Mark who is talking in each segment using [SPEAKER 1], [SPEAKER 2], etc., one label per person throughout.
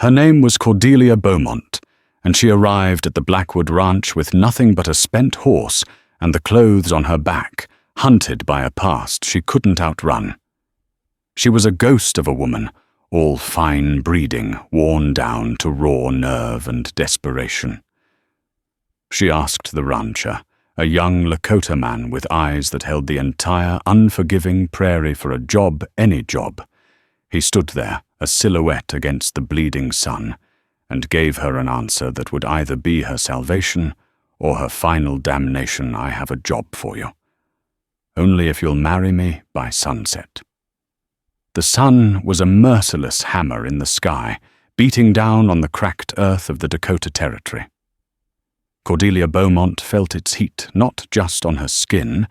[SPEAKER 1] Her name was Cordelia Beaumont, and she arrived at the Blackwood Ranch with nothing but a spent horse and the clothes on her back, hunted by a past she couldn't outrun. She was a ghost of a woman, all fine breeding, worn down to raw nerve and desperation. She asked the rancher, a young Lakota man with eyes that held the entire unforgiving prairie for a job, any job. He stood there, a silhouette against the bleeding sun, and gave her an answer that would either be her salvation or her final damnation. I have a job for you. Only if you'll marry me by sunset. The sun was a merciless hammer in the sky, beating down on the cracked earth of the Dakota Territory. Cordelia Beaumont felt its heat not just on her skin,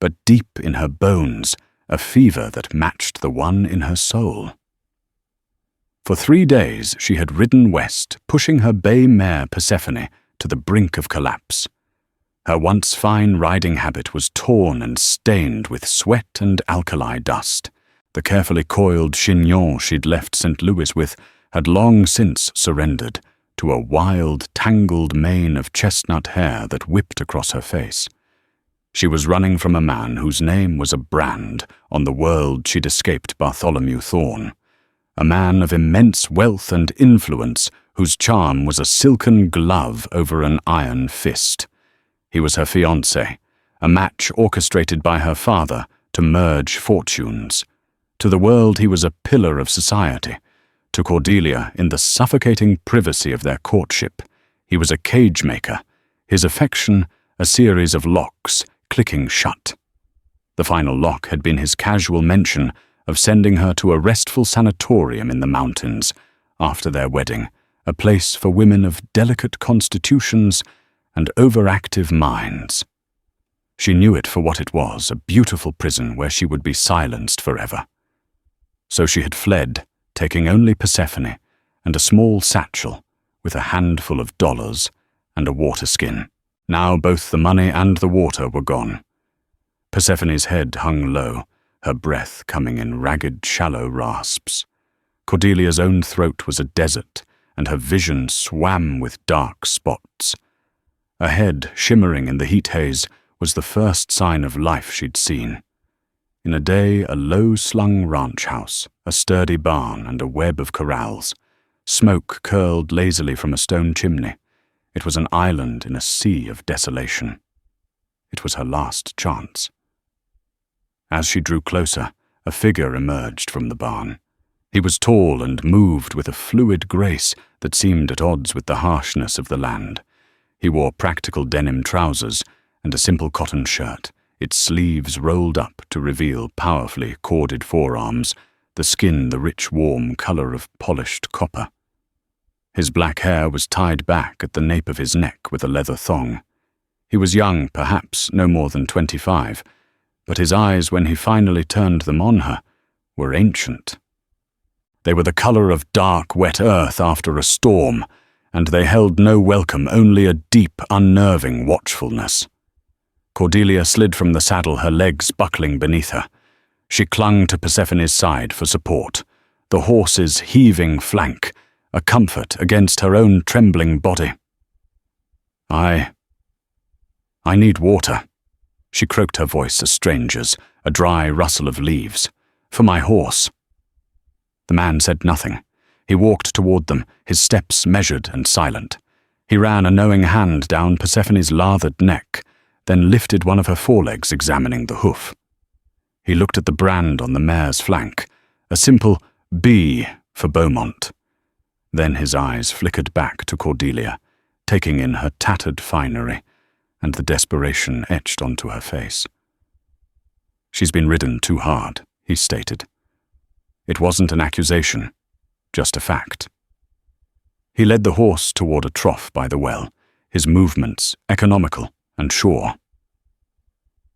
[SPEAKER 1] but deep in her bones, a fever that matched the one in her soul. For 3 days she had ridden west, pushing her bay mare Persephone to the brink of collapse. Her once fine riding habit was torn and stained with sweat and alkali dust. The carefully coiled chignon she'd left St. Louis with had long since surrendered to a wild, tangled mane of chestnut hair that whipped across her face. She was running from a man whose name was a brand on the world she'd escaped Bartholomew Thorne, a man of immense wealth and influence whose charm was a silken glove over an iron fist. He was her fiancé, a match orchestrated by her father to merge fortunes. To the world he was a pillar of society. To Cordelia, in the suffocating privacy of their courtship, he was a cage-maker, his affection a series of locks clicking shut. The final lock had been his casual mention of sending her to a restful sanatorium in the mountains after their wedding, a place for women of delicate constitutions and overactive minds. She knew it for what it was, a beautiful prison where she would be silenced forever. So she had fled, taking only Persephone and a small satchel with a handful of dollars and a water skin. Now both the money and the water were gone. Persephone's head hung low, her breath coming in ragged, shallow rasps. Cordelia's own throat was a desert, and her vision swam with dark spots. Ahead, shimmering in the heat haze, was the first sign of life she'd seen. In a day, a low-slung ranch house, a sturdy barn, and a web of corrals. Smoke curled lazily from a stone chimney. It was an island in a sea of desolation. It was her last chance. As she drew closer, a figure emerged from the barn. He was tall and moved with a fluid grace that seemed at odds with the harshness of the land. He wore practical denim trousers and a simple cotton shirt, its sleeves rolled up to reveal powerfully corded forearms, the skin the rich warm color of polished copper. His black hair was tied back at the nape of his neck with a leather thong. He was young, perhaps no more than 25, but his eyes, when he finally turned them on her, were ancient. They were the color of dark, wet earth after a storm, and they held no welcome, only a deep, unnerving watchfulness. Cordelia slid from the saddle, her legs buckling beneath her. She clung to Persephone's side for support, the horse's heaving flank, a comfort against her own trembling body. I need water. She croaked her voice a stranger's, a dry rustle of leaves. For my horse. The man said nothing. He walked toward them, his steps measured and silent. He ran a knowing hand down Persephone's lathered neck, then lifted one of her forelegs, examining the hoof. He looked at the brand on the mare's flank, a simple B for Beaumont. Then his eyes flickered back to Cordelia, taking in her tattered finery, and the desperation etched onto her face. She's been ridden too hard, he stated. It wasn't an accusation, just a fact. He led the horse toward a trough by the well, his movements economical and sure.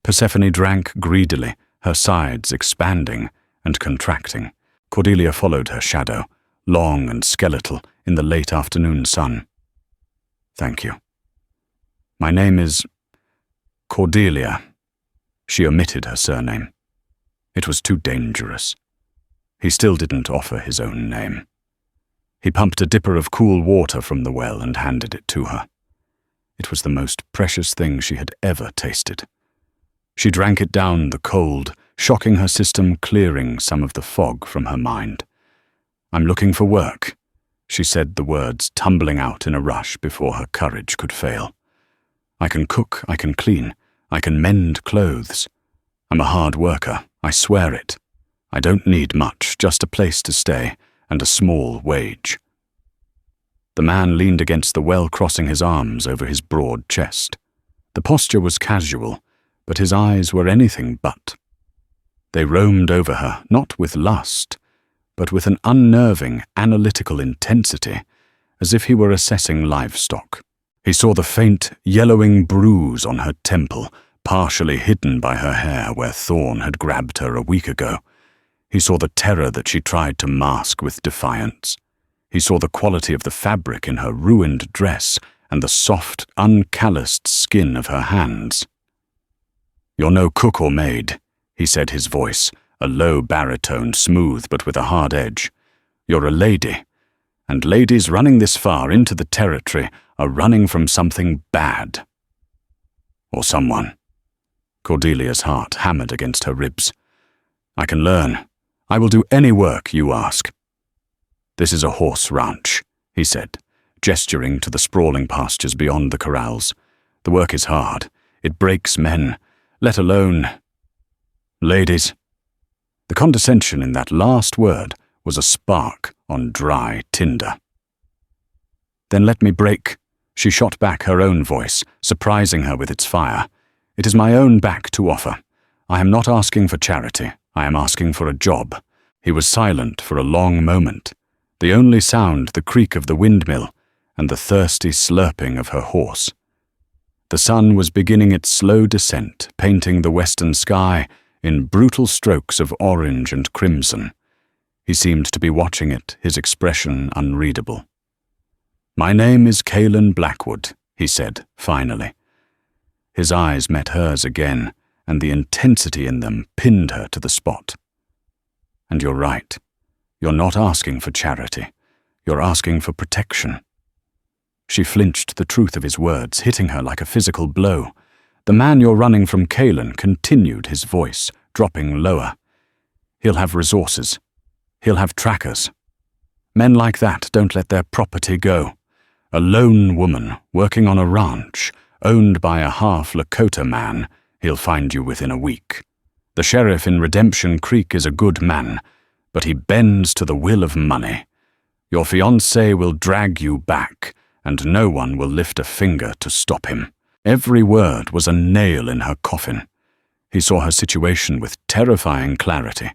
[SPEAKER 1] Persephone drank greedily, her sides expanding and contracting. Cordelia followed her shadow, long and skeletal in the late afternoon sun. Thank you. My name is Cordelia. She omitted her surname. It was too dangerous. He still didn't offer his own name. He pumped a dipper of cool water from the well and handed it to her. It was the most precious thing she had ever tasted. She drank it down the cold, shocking her system, clearing some of the fog from her mind. "I'm looking for work," she said, the words tumbling out in a rush before her courage could fail. "I can cook, I can clean, I can mend clothes. I'm a hard worker, I swear it. I don't need much, just a place to stay and a small wage." The man leaned against the well, crossing his arms over his broad chest. The posture was casual, but his eyes were anything but. They roamed over her, not with lust, but with an unnerving, analytical intensity, as if he were assessing livestock. He saw the faint, yellowing bruise on her temple, partially hidden by her hair where Thorn had grabbed her a week ago. He saw the terror that she tried to mask with defiance. He saw the quality of the fabric in her ruined dress and the soft, uncalloused skin of her hands. "You're no cook or maid," he said, his voice, a low baritone, smooth but with a hard edge. "You're a lady, and ladies running this far into the territory are running from something bad. Or someone." Cordelia's heart hammered against her ribs. "I can learn. I will do any work you ask." "This is a horse ranch," he said, gesturing to the sprawling pastures beyond the corrals. "The work is hard. It breaks men, let alone ladies." The condescension in that last word was a spark on dry tinder. "Then let me break," she shot back, her own voice, surprising her with its fire. "It is my own back to offer. I am not asking for charity. I am asking for a job." He was silent for a long moment, the only sound the creak of the windmill and the thirsty slurping of her horse. The sun was beginning its slow descent, painting the western sky in brutal strokes of orange and crimson. He seemed to be watching it, his expression unreadable. "My name is Callan Blackwood," he said, finally. His eyes met hers again, and the intensity in them pinned her to the spot. "And you're right. You're not asking for charity. You're asking for protection." She flinched, the truth of his words hitting her like a physical blow. "The man you're running from, Callan," continued, his voice dropping lower. "He'll have resources. He'll have trackers. Men like that don't let their property go. A lone woman working on a ranch owned by a half Lakota man, he'll find you within a week. The sheriff in Redemption Creek is a good man, but he bends to the will of money. Your fiancé will drag you back, and no one will lift a finger to stop him." Every word was a nail in her coffin. He saw her situation with terrifying clarity.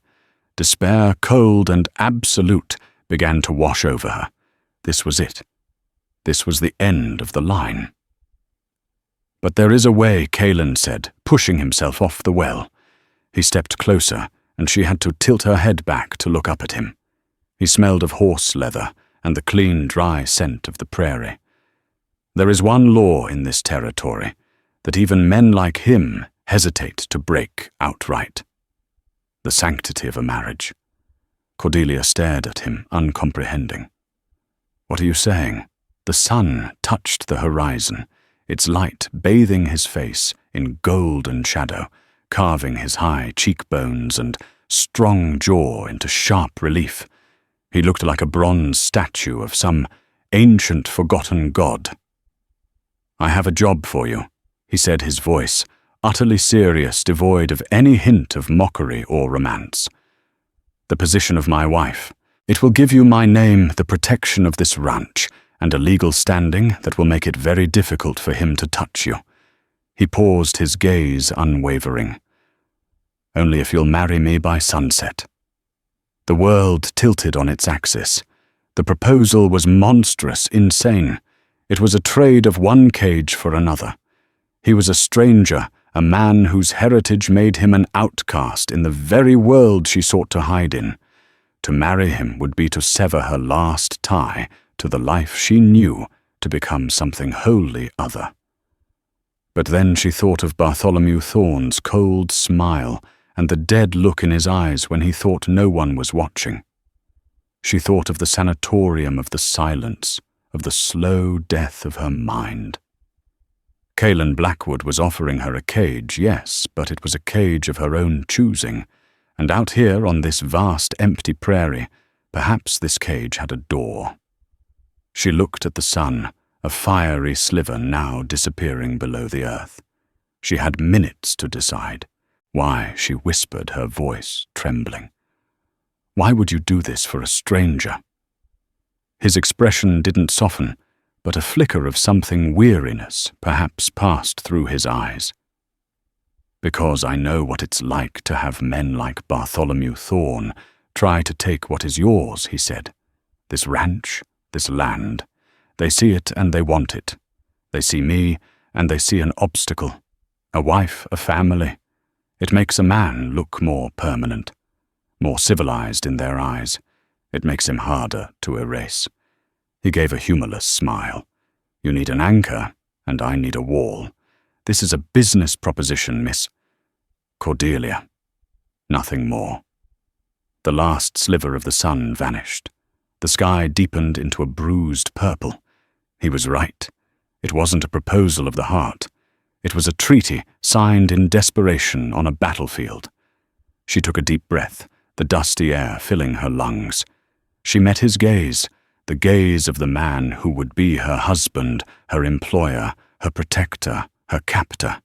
[SPEAKER 1] Despair, cold and absolute, began to wash over her. This was it. This was the end of the line. "But there is a way," Callan said, pushing himself off the well. He stepped closer, and she had to tilt her head back to look up at him. He smelled of horse leather and the clean, dry scent of the prairie. "There is one law in this territory that even men like him hesitate to break outright. The sanctity of a marriage." Cordelia stared at him, uncomprehending. "What are you saying?" The sun touched the horizon, its light bathing his face in golden shadow, carving his high cheekbones and strong jaw into sharp relief. He looked like a bronze statue of some ancient forgotten god. "I have a job for you," he said, his voice utterly serious, devoid of any hint of mockery or romance. "The position of my wife. It will give you my name, the protection of this ranch, and a legal standing that will make it very difficult for him to touch you." He paused, his gaze unwavering. "Only if you'll marry me by sunset." The world tilted on its axis. The proposal was monstrous, insane. It was a trade of one cage for another. He was a stranger, a man whose heritage made him an outcast in the very world she sought to hide in. To marry him would be to sever her last tie to the life she knew, to become something wholly other. But then she thought of Bartholomew Thorn's cold smile and the dead look in his eyes when he thought no one was watching. She thought of the sanatorium of the silence, of the slow death of her mind. Kaelin Blackwood was offering her a cage, yes, but it was a cage of her own choosing, and out here on this vast empty prairie, perhaps this cage had a door. She looked at the sun, a fiery sliver now disappearing below the earth. She had minutes to decide. Why, she whispered, her voice trembling. Why would you do this for a stranger? His expression didn't soften, but a flicker of something weariness perhaps passed through his eyes. Because I know what it's like to have men like Bartholomew Thorne try to take what is yours, he said. This ranch, this land. They see it and they want it. They see me and they see an obstacle. A wife, a family. It makes a man look more permanent, more civilized in their eyes. It makes him harder to erase. He gave a humorless smile. You need an anchor, and I need a wall. This is a business proposition, Miss Cordelia. Nothing more. The last sliver of the sun vanished. The sky deepened into a bruised purple. He was right. It wasn't a proposal of the heart. It was a treaty signed in desperation on a battlefield. She took a deep breath, the dusty air filling her lungs. She met his gaze, the gaze of the man who would be her husband, her employer, her protector, her captor.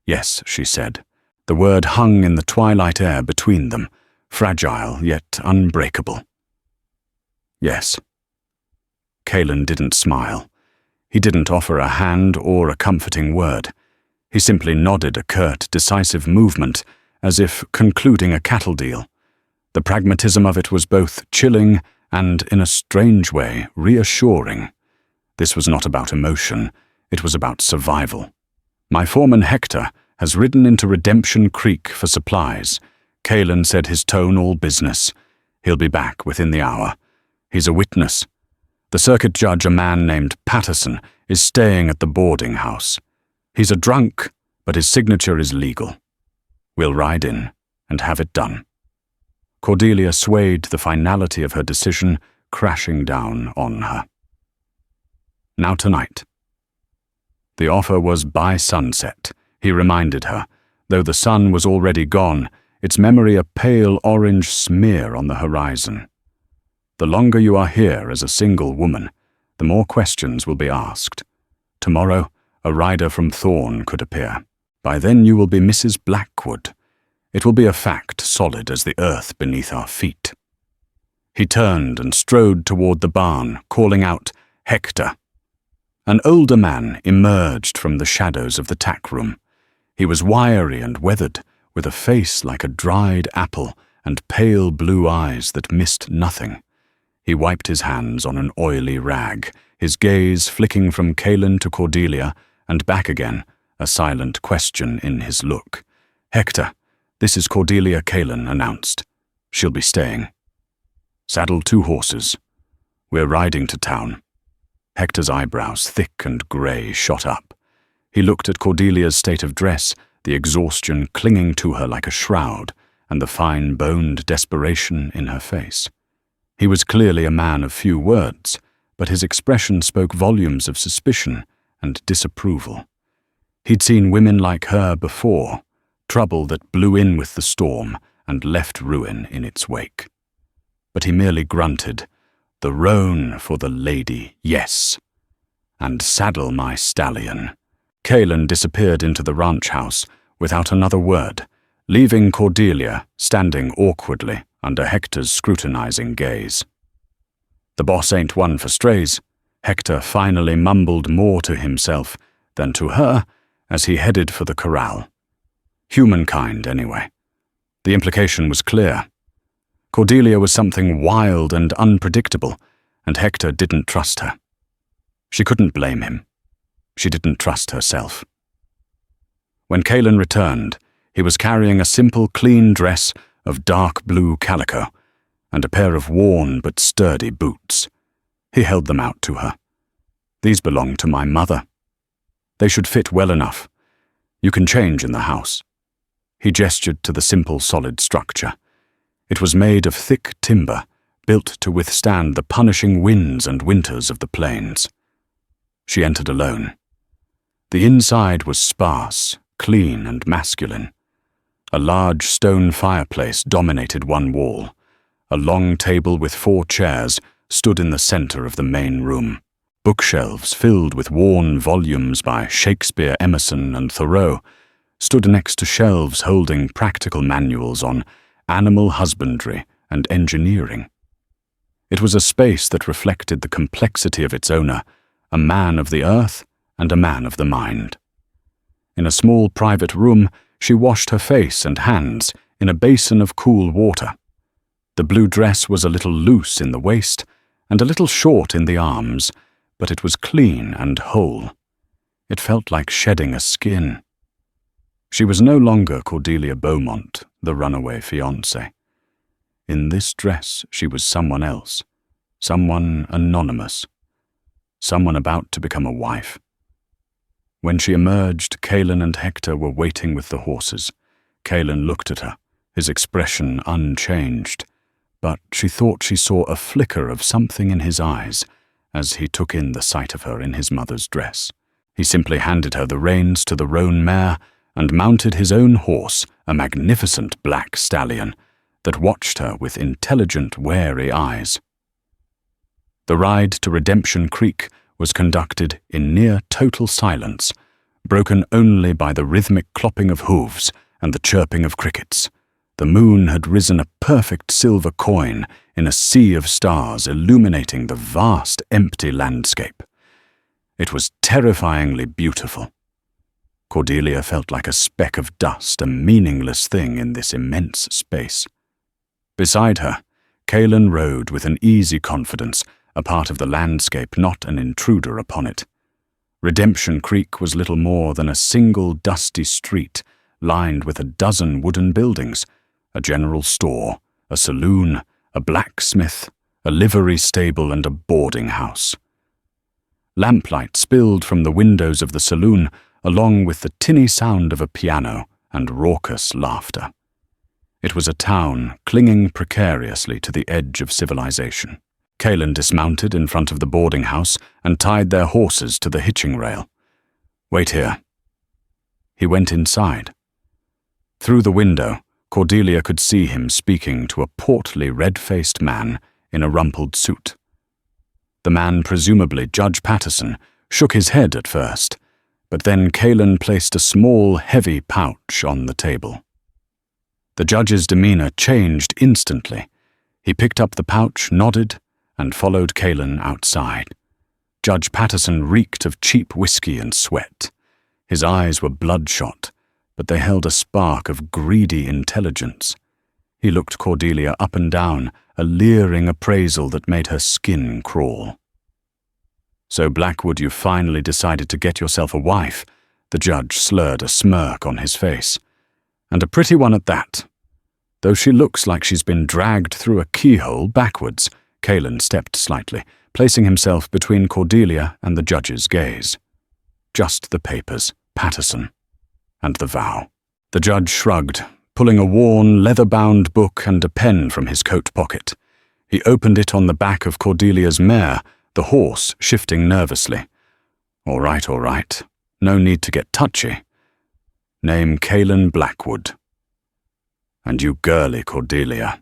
[SPEAKER 1] Yes, she said. The word hung in the twilight air between them, fragile yet unbreakable. Yes. Kaelin didn't smile. He didn't offer a hand or a comforting word. He simply nodded a curt, decisive movement, as if concluding a cattle deal. The pragmatism of it was both chilling and, in a strange way, reassuring. This was not about emotion. It was about survival. My foreman Hector has ridden into Redemption Creek for supplies. Kaelin said, his tone all business. He'll be back within the hour. He's a witness. The circuit judge, a man named Patterson, is staying at the boarding house. He's a drunk, but his signature is legal. We'll ride in and have it done. Cordelia swayed the finality of her decision crashing down on her. Now tonight. The offer was by sunset, he reminded her, though the sun was already gone, its memory a pale orange smear on the horizon. The longer you are here as a single woman, the more questions will be asked. Tomorrow, a rider from Thorne could appear. By then you will be Mrs. Blackwood. It will be a fact solid as the earth beneath our feet. He turned and strode toward the barn, calling out, Hector. An older man emerged from the shadows of the tack room. He was wiry and weathered, with a face like a dried apple and pale blue eyes that missed nothing. He wiped his hands on an oily rag, his gaze flicking from Kaelin to Cordelia and back again, a silent question in his look. Hector, this is Cordelia Kaelin announced. She'll be staying. Saddle 2 horses. We're riding to town. Hector's eyebrows, thick and grey, shot up. He looked at Cordelia's state of dress, the exhaustion clinging to her like a shroud, and the fine-boned desperation in her face. He was clearly a man of few words, but his expression spoke volumes of suspicion and disapproval. He'd seen women like her before, trouble that blew in with the storm and left ruin in its wake. But he merely grunted, "The roan for the lady, yes. And saddle my stallion." Kaelin disappeared into the ranch house without another word, leaving Cordelia standing awkwardly under Hector's scrutinizing gaze. The boss ain't one for strays, Hector finally mumbled more to himself than to her as he headed for the corral. Humankind, anyway. The implication was clear. Cordelia was something wild and unpredictable, and Hector didn't trust her. She couldn't blame him. She didn't trust herself. When Kaelin returned, he was carrying a simple, clean dress of dark blue calico and a pair of worn but sturdy boots. He held them out to her. "These belong to my mother. They should fit well enough. You can change in the house." He gestured to the simple, solid structure. It was made of thick timber, built to withstand the punishing winds and winters of the plains. She entered alone. The inside was sparse, clean, and masculine. A large stone fireplace dominated one wall. A long table with 4 chairs stood in the center of the main room. Bookshelves filled with worn volumes by Shakespeare, Emerson, and Thoreau stood next to shelves holding practical manuals on animal husbandry and engineering. It was a space that reflected the complexity of its owner, a man of the earth and a man of the mind. In a small private room, she washed her face and hands in a basin of cool water. The blue dress was a little loose in the waist and a little short in the arms, but it was clean and whole. It felt like shedding a skin. She was no longer Cordelia Beaumont, the runaway fiancée. In this dress she was someone else, someone anonymous, someone about to become a wife. When she emerged, Callan and Hector were waiting with the horses. Callan looked at her, his expression unchanged, but she thought she saw a flicker of something in his eyes as he took in the sight of her in his mother's dress. He simply handed her the reins to the roan mare and mounted his own horse, a magnificent black stallion, that watched her with intelligent, wary eyes. The ride to Redemption Creek was conducted in near total silence, broken only by the rhythmic clopping of hooves and the chirping of crickets. The moon had risen a perfect silver coin in a sea of stars illuminating the vast empty landscape. It was terrifyingly beautiful. Cordelia felt like a speck of dust, a meaningless thing in this immense space. Beside her, Callan rode with an easy confidence, a part of the landscape, not an intruder upon it. Redemption Creek was little more than a single dusty street lined with a dozen wooden buildings, a general store, a saloon, a blacksmith, a livery stable, and a boarding house. Lamplight spilled from the windows of the saloon, along with the tinny sound of a piano and raucous laughter. It was a town clinging precariously to the edge of civilization. Callan dismounted in front of the boarding house and tied their horses to the hitching rail. "Wait here." He went inside. Through the window, Cordelia could see him speaking to a portly, red-faced man in a rumpled suit. The man, presumably Judge Patterson, shook his head at first, but then Callan placed a small, heavy pouch on the table. The judge's demeanor changed instantly. He picked up the pouch, nodded, and followed Callan outside. Judge Patterson reeked of cheap whiskey and sweat. His eyes were bloodshot, but they held a spark of greedy intelligence. He looked Cordelia up and down, a leering appraisal that made her skin crawl. "So, Blackwood, you finally decided to get yourself a wife," the judge slurred a smirk on his face. "And a pretty one at that. Though she looks like she's been dragged through a keyhole backwards." Callan stepped slightly, placing himself between Cordelia and the judge's gaze. "Just the papers, Patterson, and the vow." The judge shrugged, pulling a worn, leather-bound book and a pen from his coat pocket. He opened it on the back of Cordelia's mare, the horse shifting nervously. All right. No need to get touchy. Name Callan Blackwood. And you girly Cordelia."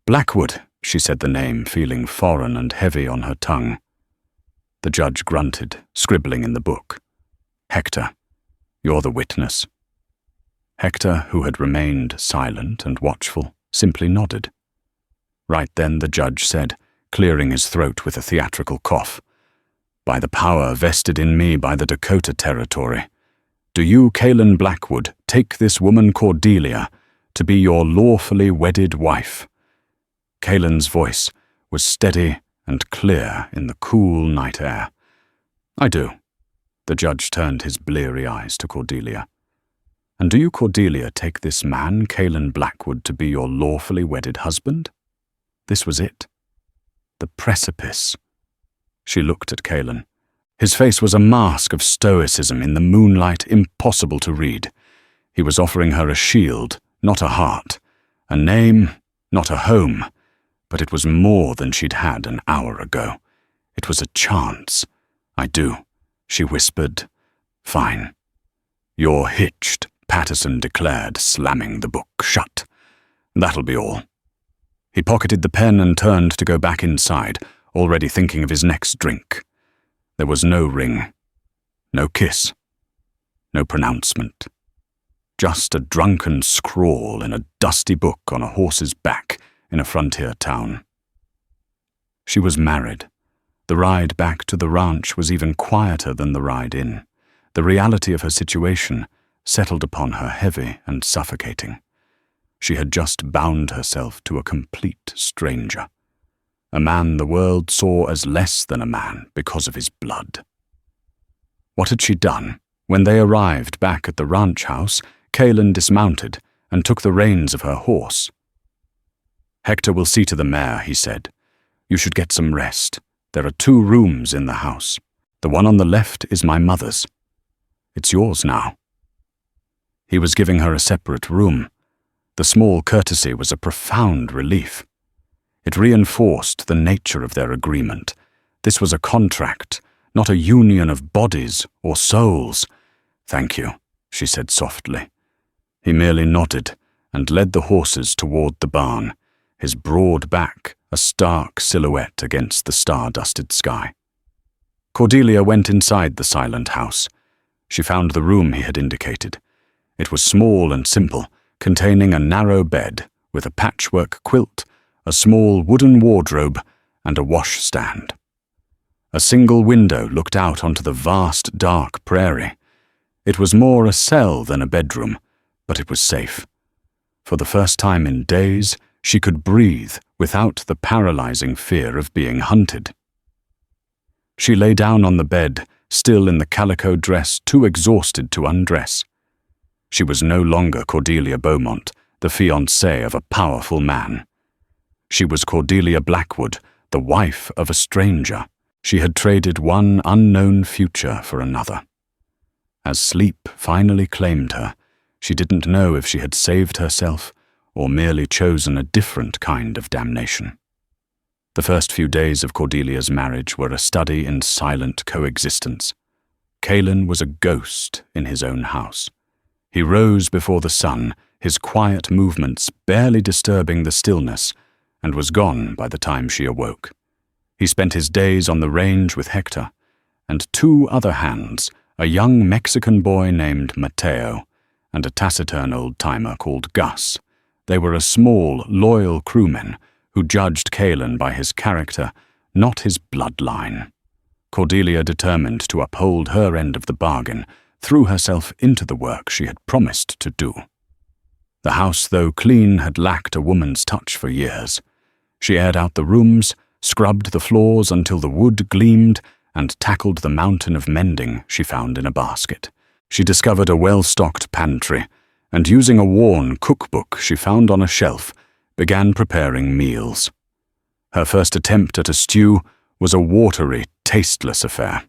[SPEAKER 1] "Blackwood," she said the name, feeling foreign and heavy on her tongue. The judge grunted, scribbling in the book. "Hector, you're the witness." Hector, who had remained silent and watchful, simply nodded. Right then the judge said, clearing his throat with a theatrical cough, "By the power vested in me by the Dakota Territory, do you, Callan Blackwood, take this woman Cordelia to be your lawfully wedded wife?" Callan's voice was steady and clear in the cool night air. "I do." The judge turned his bleary eyes to Cordelia. "And do you, Cordelia, take this man, Callan Blackwood, to be your lawfully wedded husband?" This was it. The precipice. She looked at Callan. His face was a mask of stoicism in the moonlight, impossible to read. He was offering her a shield, not a heart, a name, not a home, but it was more than she'd had an hour ago. It was a chance. "I do," she whispered. "Fine." "You're hitched," Patterson declared, slamming the book shut. "That'll be all." He pocketed the pen and turned to go back inside, already thinking of his next drink. There was no ring, no kiss, no pronouncement. Just a drunken scrawl in a dusty book on a horse's back in a frontier town. She was married. The ride back to the ranch was even quieter than the ride in. The reality of her situation settled upon her heavy and suffocating. She had just bound herself to a complete stranger, a man the world saw as less than a man because of his blood. What had she done? When they arrived back at the ranch house, Kaelin dismounted and took the reins of her horse. "Hector will see to the mare," he said. "You should get some rest. There are 2 rooms in the house. The one on the left is my mother's. It's yours now." He was giving her a separate room. The small courtesy was a profound relief. It reinforced the nature of their agreement. This was a contract, not a union of bodies or souls. "Thank you," she said softly. He merely nodded and led the horses toward the barn, his broad back a stark silhouette against the star-dusted sky. Cordelia went inside the silent house. She found the room he had indicated. It was small and simple, containing a narrow bed with a patchwork quilt, a small wooden wardrobe, and a washstand. A single window looked out onto the vast, dark prairie. It was more a cell than a bedroom, but it was safe. For the first time in days, she could breathe without the paralyzing fear of being hunted. She lay down on the bed, still in the calico dress, too exhausted to undress. She was no longer Cordelia Beaumont, the fiancée of a powerful man. She was Cordelia Blackwood, the wife of a stranger. She had traded one unknown future for another. As sleep finally claimed her, she didn't know if she had saved herself or merely chosen a different kind of damnation. The first few days of Cordelia's marriage were a study in silent coexistence. Kaelin was a ghost in his own house. He rose before the sun, his quiet movements barely disturbing the stillness, and was gone by the time she awoke. He spent his days on the range with Hector, and 2 other hands, a young Mexican boy named Mateo, and a taciturn old-timer called Gus. They were a small, loyal crewmen who judged Kaelin by his character, not his bloodline. Cordelia, determined to uphold her end of the bargain, threw herself into the work she had promised to do. The house, though clean, had lacked a woman's touch for years. She aired out the rooms, scrubbed the floors until the wood gleamed, and tackled the mountain of mending she found in a basket. She discovered a well-stocked pantry, and using a worn cookbook she found on a shelf, began preparing meals. Her first attempt at a stew was a watery, tasteless affair.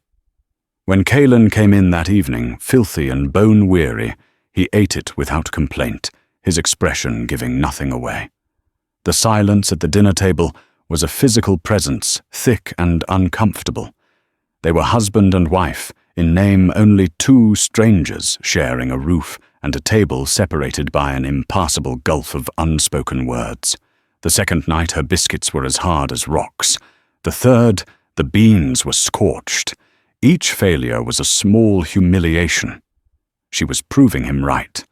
[SPEAKER 1] When Kaelin came in that evening, filthy and bone-weary, he ate it without complaint, his expression giving nothing away. The silence at the dinner table was a physical presence, thick and uncomfortable. They were husband and wife, in name only 2 strangers sharing a roof and a table separated by an impassable gulf of unspoken words. The second night her biscuits were as hard as rocks. The third, the beans were scorched. Each failure was a small humiliation. She was proving him right.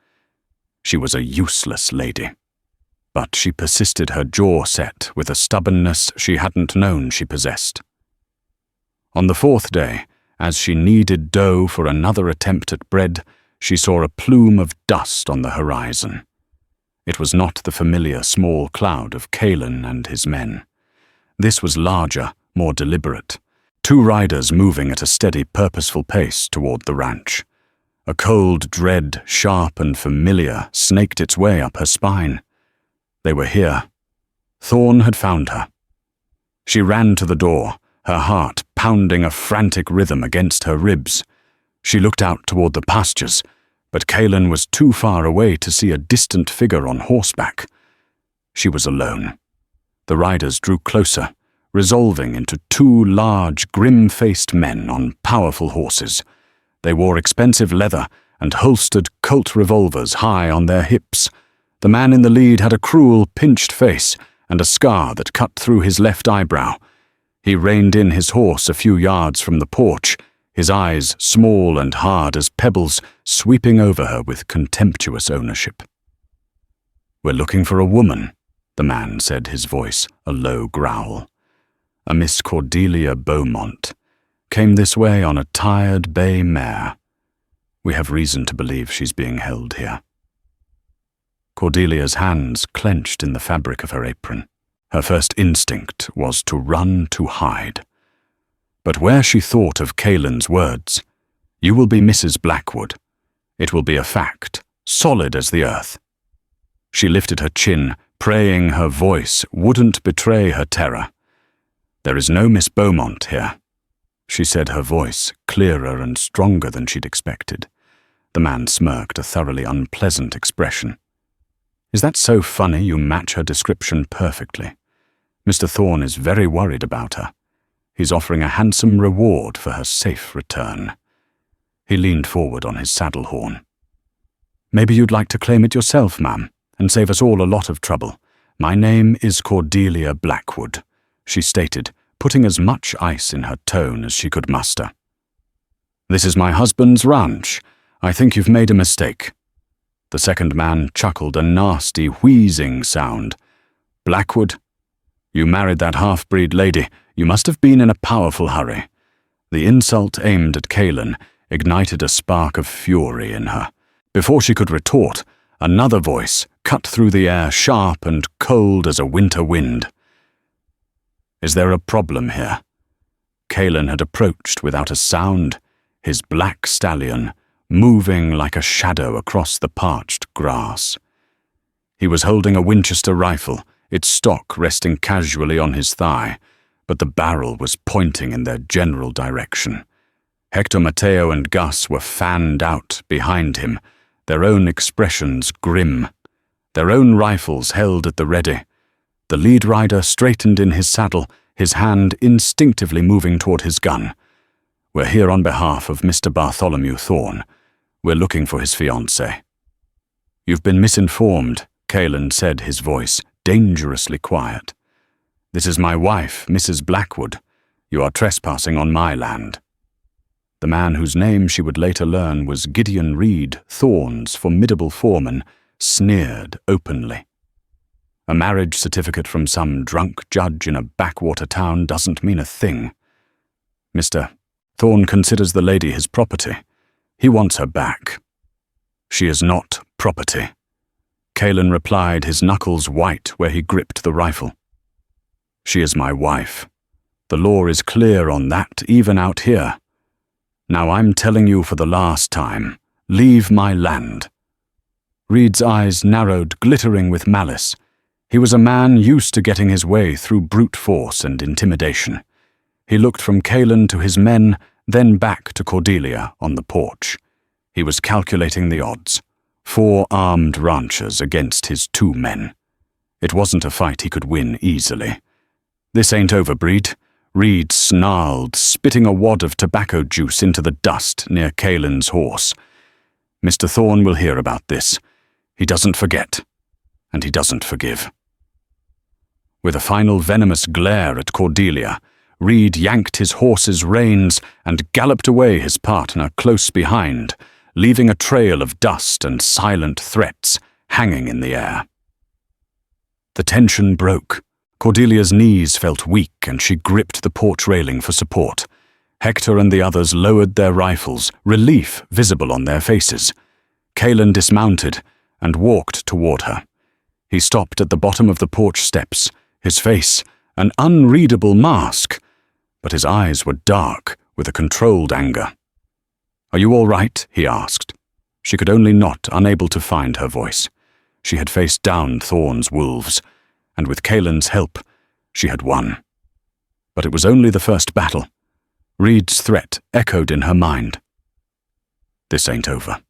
[SPEAKER 1] She was a useless lady. But she persisted, her jaw set with a stubbornness she hadn't known she possessed. On the 4th day, as she kneaded dough for another attempt at bread, she saw a plume of dust on the horizon. It was not the familiar small cloud of Kaelin and his men. This was larger, more deliberate. 2 riders moving at a steady, purposeful pace toward the ranch. A cold dread, sharp and familiar, snaked its way up her spine. They were here. Thorn had found her. She ran to the door, her heart pounding a frantic rhythm against her ribs. She looked out toward the pastures, but Kaelin was too far away to see a distant figure on horseback. She was alone. The riders drew closer, resolving into two large, grim-faced men on powerful horses. They wore expensive leather and holstered Colt revolvers high on their hips. The man in the lead had a cruel, pinched face and a scar that cut through his left eyebrow. He reined in his horse a few yards from the porch, his eyes small and hard as pebbles, sweeping over her with contemptuous ownership. "We're looking for a woman," the man said, his voice a low growl. "A Miss Cordelia Beaumont. Came this way on a tired bay mare. We have reason to believe she's being held here." Cordelia's hands clenched in the fabric of her apron. Her first instinct was to run to hide. But where she thought of Caelan's words, "You will be Mrs. Blackwood. It will be a fact, solid as the earth." She lifted her chin, praying her voice wouldn't betray her terror. "There is no Miss Beaumont here," she said, her voice clearer and stronger than she'd expected. The man smirked, a thoroughly unpleasant expression. "Is that so funny you match her description perfectly? Mr. Thorne is very worried about her. He's offering a handsome reward for her safe return." He leaned forward on his saddle horn. "Maybe you'd like to claim it yourself, ma'am, and save us all a lot of trouble. My name is Cordelia Blackwood," she stated, putting as much ice in her tone as she could muster. "This is my husband's ranch. I think you've made a mistake." The second man chuckled, a nasty, wheezing sound. "Blackwood? You married that half-breed lady. You must have been in a powerful hurry." The insult aimed at Caelan ignited a spark of fury in her. Before she could retort, another voice cut through the air, sharp and cold as a winter wind. "Is there a problem here?" Caelan had approached without a sound, his black stallion moving like a shadow across the parched grass. He was holding a Winchester rifle, its stock resting casually on his thigh, but the barrel was pointing in their general direction. Hector, Mateo, and Gus were fanned out behind him, their own expressions grim, their own rifles held at the ready. The lead rider straightened in his saddle, his hand instinctively moving toward his gun. "We're here on behalf of Mr. Bartholomew Thorne. We're looking for his fiancée." "You've been misinformed," Caelan said, his voice dangerously quiet. "This is my wife, Mrs. Blackwood. You are trespassing on my land." The man whose name she would later learn was Gideon Reed, Thorne's formidable foreman, sneered openly. "A marriage certificate from some drunk judge in a backwater town doesn't mean a thing. Mr. Thorne considers the lady his property. He wants her back." "She is not property," Caelan replied, his knuckles white where he gripped the rifle. "She is my wife. The law is clear on that, even out here. Now I'm telling you for the last time, leave my land." Reed's eyes narrowed, glittering with malice. He was a man used to getting his way through brute force and intimidation. He looked from Caelan to his men, then back to Cordelia on the porch. He was calculating the odds. 4 armed ranchers against his 2 men. It wasn't a fight he could win easily. "This ain't over, Breed," Reed snarled, spitting a wad of tobacco juice into the dust near Caelan's horse. "Mr. Thorne will hear about this. He doesn't forget, and he doesn't forgive." With a final venomous glare at Cordelia, Reed yanked his horse's reins and galloped away, his partner close behind, leaving a trail of dust and silent threats hanging in the air. The tension broke. Cordelia's knees felt weak and she gripped the porch railing for support. Hector and the others lowered their rifles, relief visible on their faces. Caelan dismounted and walked toward her. He stopped at the bottom of the porch steps, his face an unreadable mask, but his eyes were dark with a controlled anger. "Are you all right?" he asked. She could only nod, unable to find her voice. She had faced down Thorne's wolves, and with Caelan's help, she had won. But it was only the first battle. Reed's threat echoed in her mind. This ain't over.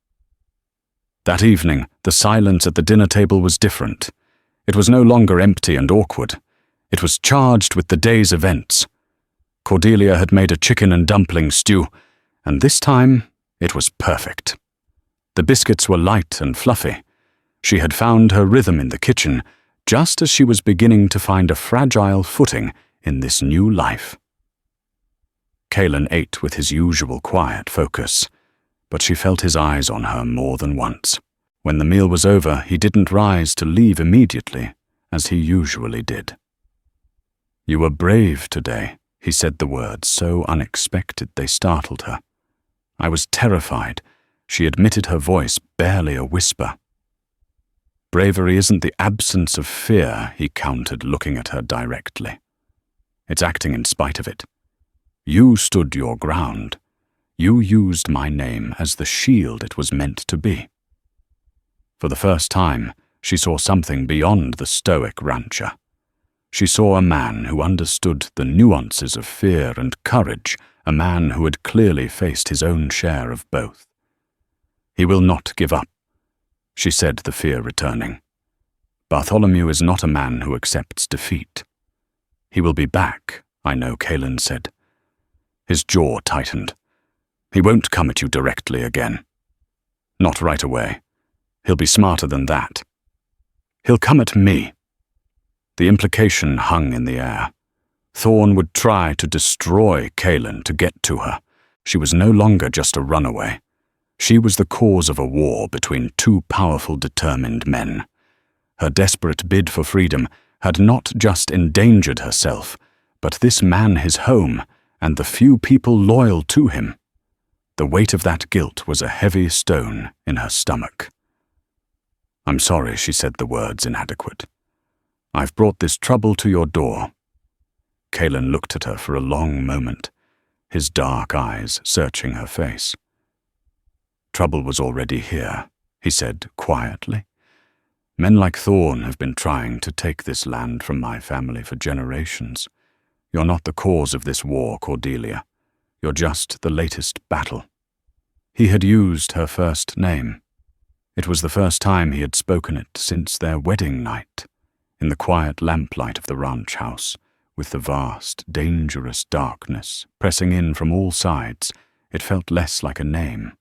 [SPEAKER 1] That evening, the silence at the dinner table was different. It was no longer empty and awkward. It was charged with the day's events. Cordelia had made a chicken and dumpling stew, and this time it was perfect. The biscuits were light and fluffy. She had found her rhythm in the kitchen, just as she was beginning to find a fragile footing in this new life. Callan ate with his usual quiet focus, but she felt his eyes on her more than once. When the meal was over, he didn't rise to leave immediately, as he usually did. "You were brave today," he said the words so unexpected they startled her. "I was terrified." She admitted, her voice barely a whisper. "Bravery isn't the absence of fear," he countered, looking at her directly. "It's acting in spite of it. You stood your ground. You used my name as the shield it was meant to be." For the first time, she saw something beyond the stoic rancher. She saw a man who understood the nuances of fear and courage, a man who had clearly faced his own share of both. "He will not give up," she said, the fear returning. "Bartholomew is not a man who accepts defeat." "He will be back, I know," Callan said. His jaw tightened. "He won't come at you directly again. Not right away. He'll be smarter than that. He'll come at me." The implication hung in the air. Thorn would try to destroy Callan to get to her. She was no longer just a runaway. She was the cause of a war between two powerful, determined men. Her desperate bid for freedom had not just endangered herself, but this man, his home, and the few people loyal to him. The weight of that guilt was a heavy stone in her stomach. "I'm sorry," she said, the words inadequate. "I've brought this trouble to your door." Callan looked at her for a long moment, his dark eyes searching her face. "Trouble was already here," he said quietly. "Men like Thorn have been trying to take this land from my family for generations. You're not the cause of this war, Cordelia. You're just the latest battle." He had used her first name. It was the first time he had spoken it since their wedding night, in the quiet lamplight of the ranch house, with the vast, dangerous darkness pressing in from all sides. It felt less like a name,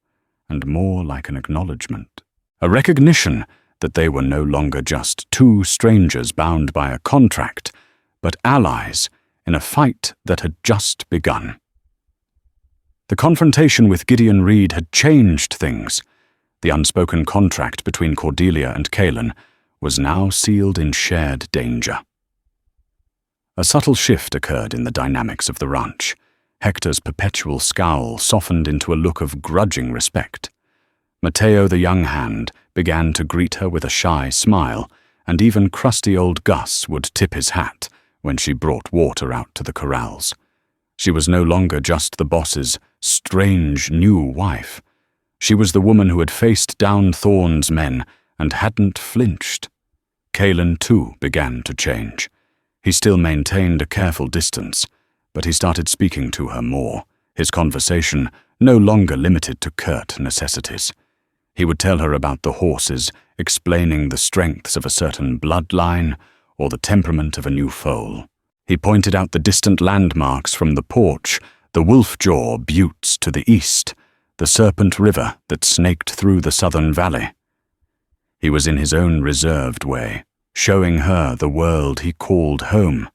[SPEAKER 1] and more like an acknowledgement, a recognition that they were no longer just two strangers bound by a contract, but allies in a fight that had just begun. The confrontation with Gideon Reed had changed things. The unspoken contract between Cordelia and Callan was now sealed in shared danger. A subtle shift occurred in the dynamics of the ranch. Hector's perpetual scowl softened into a look of grudging respect. Mateo, the young hand, began to greet her with a shy smile, and even crusty old Gus would tip his hat when she brought water out to the corrals. She was no longer just the boss's strange new wife. She was the woman who had faced down Thorn's men and hadn't flinched. Callan, too, began to change. He still maintained a careful distance, but he started speaking to her more, his conversation no longer limited to curt necessities. He would tell her about the horses, explaining the strengths of a certain bloodline or the temperament of a new foal. He pointed out the distant landmarks from the porch, the Wolfjaw buttes to the east, the Serpent River that snaked through the southern valley. He was in his own reserved way, showing her the world he called home,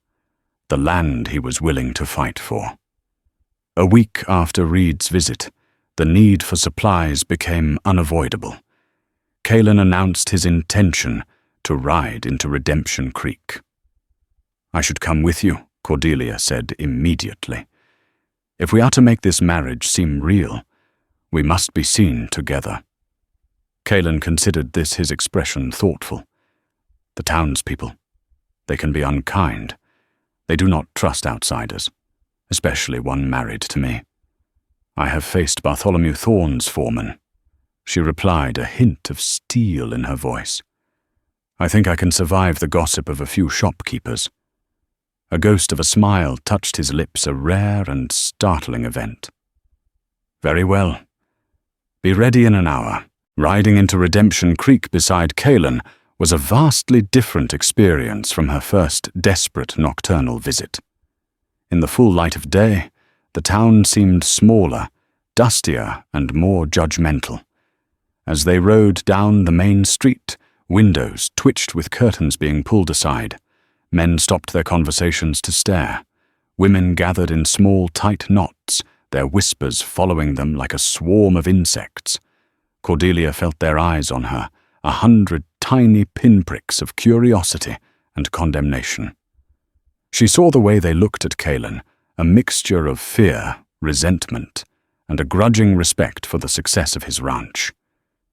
[SPEAKER 1] the land he was willing to fight for. A week after Reed's visit, the need for supplies became unavoidable. Callan announced his intention to ride into Redemption Creek. "I should come with you," Cordelia said immediately. "If we are to make this marriage seem real, we must be seen together." Callan considered this his expression thoughtful. The townspeople, they can be unkind. They do not trust outsiders, especially one married to me. I have faced Bartholomew Thorn's foreman. She replied, a hint of steel in her voice. I think I can survive the gossip of a few shopkeepers. A ghost of a smile touched his lips, a rare and startling event. Very well. Be ready in an hour. Riding into Redemption Creek beside Callan was a vastly different experience from her first desperate nocturnal visit. In the full light of day, the town seemed smaller, dustier, and more judgmental. As they rode down the main street, windows twitched with curtains being pulled aside. Men stopped their conversations to stare. Women gathered in small, tight knots, their whispers following them like a swarm of insects. Cordelia felt their eyes on her, 100 tiny pinpricks of curiosity and condemnation. She saw the way they looked at Callan, a mixture of fear, resentment, and a grudging respect for the success of his ranch.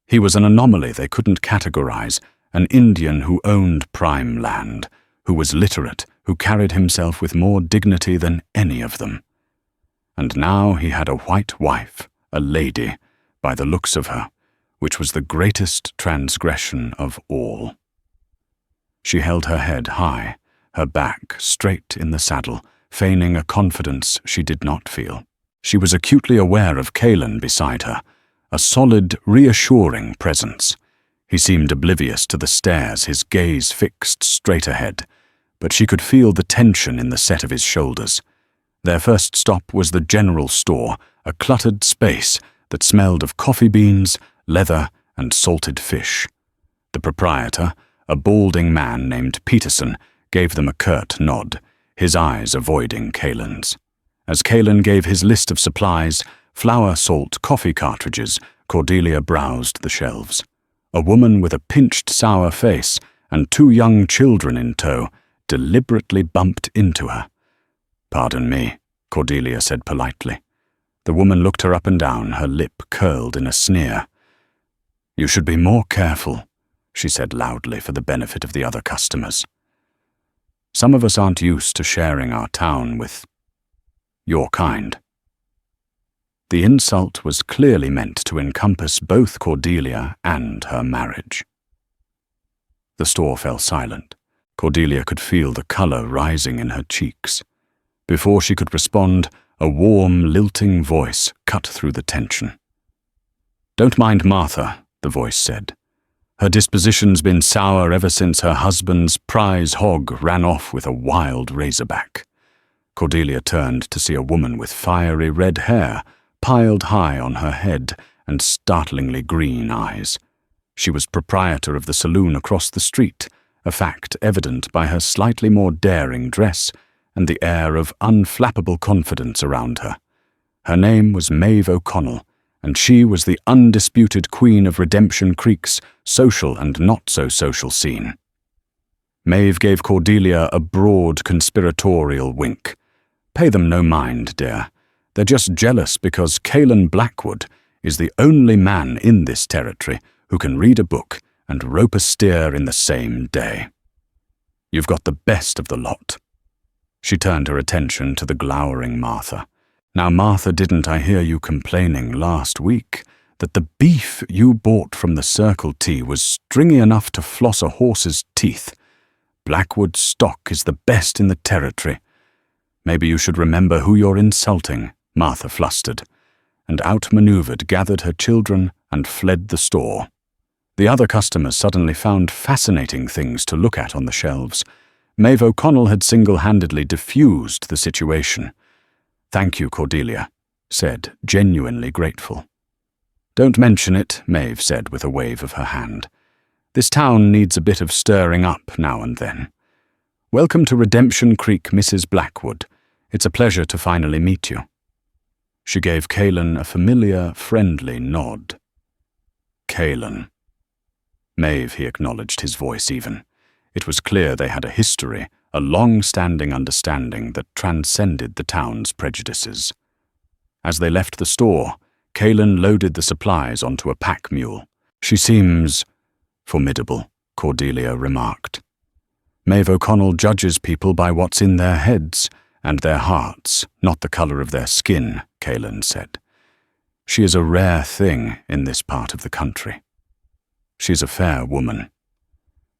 [SPEAKER 1] He was an anomaly they couldn't categorize, an Indian who owned prime land, who was literate, who carried himself with more dignity than any of them. And now he had a white wife, a lady, by the looks of her, which was the greatest transgression of all. She held her head high, her back straight in the saddle, feigning a confidence she did not feel. She was acutely aware of Callan beside her, a solid, reassuring presence. He seemed oblivious to the stares, his gaze fixed straight ahead, but she could feel the tension in the set of his shoulders. Their first stop was the general store, a cluttered space that smelled of coffee beans, leather, and salted fish. The proprietor, a balding man named Peterson, gave them a curt nod, his eyes avoiding Callan's. As Callan gave his list of supplies, flour, salt, coffee cartridges, Cordelia browsed the shelves. A woman with a pinched, sour face and 2 young children in tow deliberately bumped into her. "Pardon me," Cordelia said politely. The woman looked her up and down, her lip curled in a sneer. "You should be more careful," she said loudly for the benefit of the other customers. "Some of us aren't used to sharing our town with your kind." The insult was clearly meant to encompass both Cordelia and her marriage. The store fell silent. Cordelia could feel the color rising in her cheeks. Before she could respond, a warm, lilting voice cut through the tension. "Don't mind Martha," the voice said. "Her disposition's been sour ever since her husband's prize hog ran off with a wild razorback." Cordelia turned to see a woman with fiery red hair piled high on her head and startlingly green eyes. She was proprietor of the saloon across the street, a fact evident by her slightly more daring dress and the air of unflappable confidence around her. Her name was Maeve O'Connell, and she was the undisputed queen of Redemption Creek's social and not-so-social scene. Maeve gave Cordelia a broad conspiratorial wink. "Pay them no mind, dear. They're just jealous because Callan Blackwood is the only man in this territory who can read a book and rope a steer in the same day. You've got the best of the lot." She turned her attention to the glowering Martha. "Now, Martha, didn't I hear you complaining last week that the beef you bought from the Circle T was stringy enough to floss a horse's teeth? Blackwood stock is the best in the territory. Maybe you should remember who you're insulting," Martha flustered, and outmaneuvered, gathered her children, and fled the store. The other customers suddenly found fascinating things to look at on the shelves. Maeve O'Connell had single-handedly diffused the situation. "Thank you, Cordelia," said, genuinely grateful. "Don't mention it," Maeve said with a wave of her hand. "This town needs a bit of stirring up now and then. Welcome to Redemption Creek, Mrs. Blackwood. It's a pleasure to finally meet you." She gave Callan a familiar, friendly nod. "Callan." "Maeve," he acknowledged, his voice even. It was clear they had a history, a long-standing understanding that transcended the town's prejudices. As they left the store, Callan loaded the supplies onto a pack mule. "She seems formidable," Cordelia remarked. "Maeve O'Connell judges people by what's in their heads and their hearts, not the color of their skin," Callan said. "She is a rare thing in this part of the country. She's a fair woman."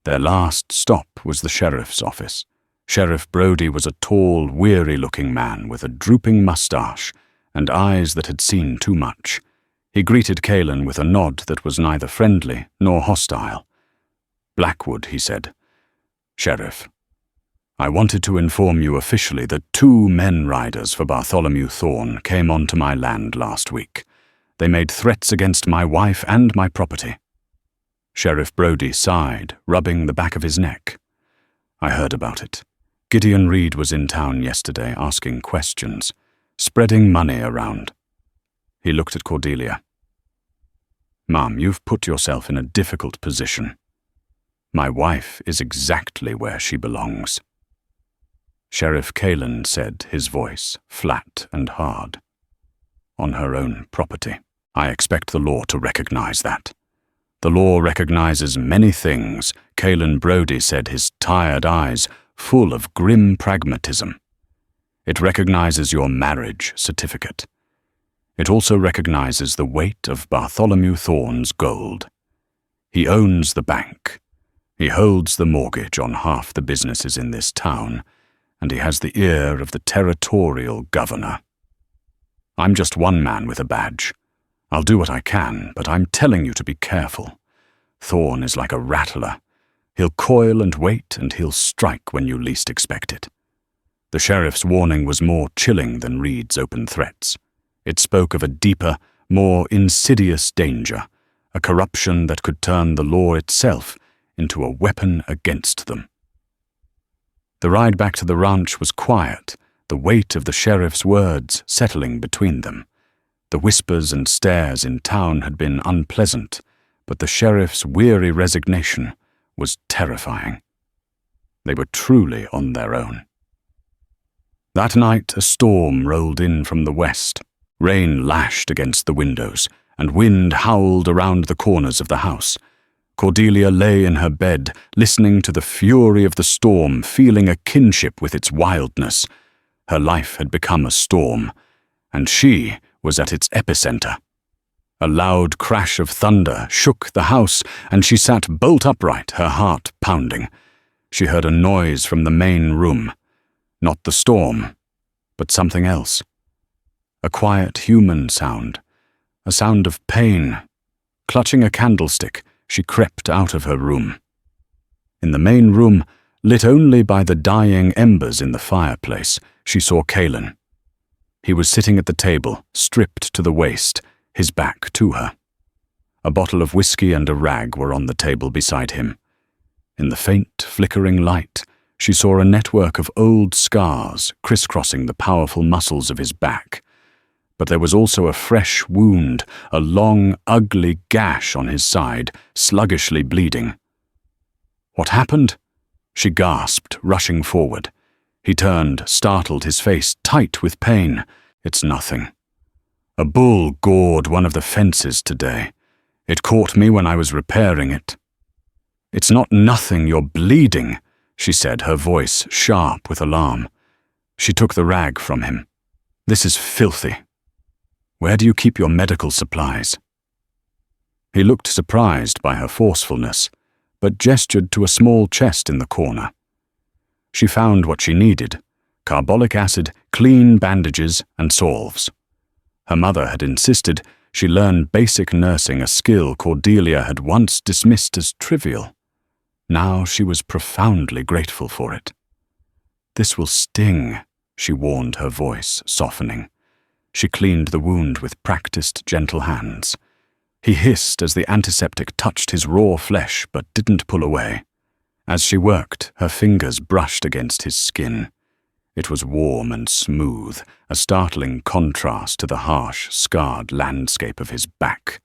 [SPEAKER 1] Their last stop was the sheriff's office. Sheriff Brody was a tall, weary-looking man with a drooping mustache and eyes that had seen too much. He greeted Callan with a nod that was neither friendly nor hostile. Blackwood, he said. Sheriff, I wanted to inform you officially that 2 men riders for Bartholomew Thorne came onto my land last week. They made threats against my wife and my property. Sheriff Brody sighed, rubbing the back of his neck. I heard about it. Gideon Reed was in town yesterday asking questions, spreading money around. He looked at Cordelia. Mom, you've put yourself in a difficult position. My wife is exactly where she belongs. Sheriff Kalen said, his voice flat and hard. On her own property. I expect the law to recognize that. The law recognizes many things, Kalen Brody said, his tired eyes full of grim pragmatism. It recognizes your marriage certificate. It also recognizes the weight of Bartholomew Thorne's gold. He owns the bank. He holds the mortgage on half the businesses in this town, and he has the ear of the territorial governor. I'm just one man with a badge. I'll do what I can, but I'm telling you to be careful. Thorne is like a rattler. He'll coil and wait, and he'll strike when you least expect it. The sheriff's warning was more chilling than Reed's open threats. It spoke of a deeper, more insidious danger, a corruption that could turn the law itself into a weapon against them. The ride back to the ranch was quiet, the weight of the sheriff's words settling between them. The whispers and stares in town had been unpleasant, but the sheriff's weary resignation was terrifying. They were truly on their own. That night, a storm rolled in from the west. Rain lashed against the windows, and wind howled around the corners of the house. Cordelia lay in her bed, listening to the fury of the storm, feeling a kinship with its wildness. Her life had become a storm, and she was at its epicenter. A loud crash of thunder shook the house, and she sat bolt upright, her heart pounding. She heard a noise from the main room. Not the storm, but something else. A quiet human sound, a sound of pain. Clutching a candlestick, she crept out of her room. In the main room, lit only by the dying embers in the fireplace, she saw Kalen. He was sitting at the table, stripped to the waist, his back to her. A bottle of whiskey and a rag were on the table beside him. In the faint, flickering light, she saw a network of old scars crisscrossing the powerful muscles of his back. But there was also a fresh wound, a long, ugly gash on his side, sluggishly bleeding. What happened? She gasped, rushing forward. He turned, startled, his face tight with pain. It's nothing. A bull gored one of the fences today. It caught me when I was repairing it. It's not nothing, you're bleeding, she said, her voice sharp with alarm. She took the rag from him. This is filthy. Where do you keep your medical supplies? He looked surprised by her forcefulness, but gestured to a small chest in the corner. She found what she needed: carbolic acid, clean bandages, and salves. Her mother had insisted she learn basic nursing, a skill Cordelia had once dismissed as trivial. Now she was profoundly grateful for it. This will sting, she warned, her voice softening. She cleaned the wound with practiced, gentle hands. He hissed as the antiseptic touched his raw flesh but didn't pull away. As she worked, her fingers brushed against his skin. It was warm and smooth, a startling contrast to the harsh, scarred landscape of his back.